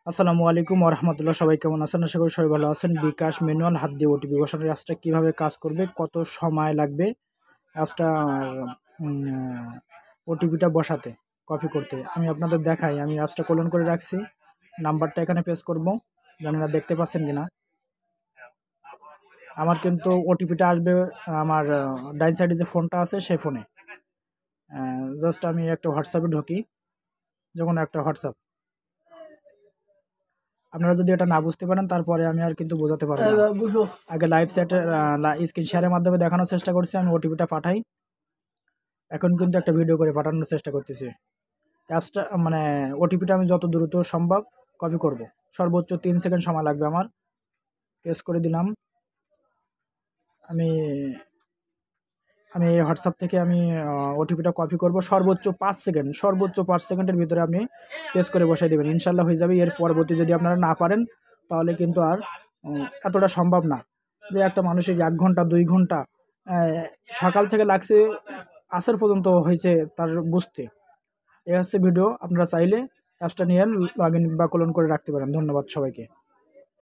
আসসালামু আলাইকুম ওরহামতুল্লাহ। সবাই কেমন আছেন? আশা করি সবাই ভালো আছেন। বিকাশ ম্যানুয়াল হাত দিয়ে ওটিপি বসানোর অ্যাপসটা কীভাবে কাজ করবে, কত সময় লাগবে অ্যাপসটা ওটিপিটা বসাতে, কপি করতে আমি আপনাদের দেখাই। আমি অ্যাপসটা কলন করে রাখছি, নাম্বারটা এখানে পেস্ট করব। জানি না দেখতে পাচ্ছেন কিনা। আমার কিন্তু ওটিপিটা আসবে আমার ডাইন সাইডে যে ফোনটা আছে সেই ফোনে। জাস্ট আমি একটা হোয়াটসঅ্যাপে ঢুকি, যখন একটা হোয়াটসঅ্যাপ, আপনারা যদি এটা না বুঝতে পারেন তারপরে আমি আর কিন্তু বোঝাতে পারবো না। আগে লাইভ চ্যাটে স্ক্রিন শেয়ারের মাধ্যমে দেখানোর চেষ্টা করছি আমি ওটিপিটা পাঠাই। এখন কিন্তু একটা ভিডিও করে পাঠানোর চেষ্টা করতেছি। অ্যাপসটা ওটিপিটা আমি যত দ্রুত সম্ভব কপি করব। সর্বোচ্চ 3 সেকেন্ড সময় লাগবে আমার। পেস্ট করে দিলাম। আমি হোয়াটসঅ্যাপ থেকে আমি ওটিপিটা কপি করব। সর্বোচ্চ 5 সেকেন্ডের ভিতরে আপনি পেস্ট করে বসাই দেবেন, ইনশাল্লাহ হয়ে যাবে। এর পরবর্তী যদি আপনারা না পারেন তাহলে কিন্তু আর এতটা সম্ভব না যে একটা মানুষের 1 ঘন্টা 2 ঘন্টা সকাল থেকে লাগছে আসর পর্যন্ত হয়েছে তার বুঝতে। এই হচ্ছে ভিডিও। আপনারা চাইলে অ্যাপসটা নিয়ে লগ ইন বা কলন করে রাখতে পারেন। ধন্যবাদ সবাইকে।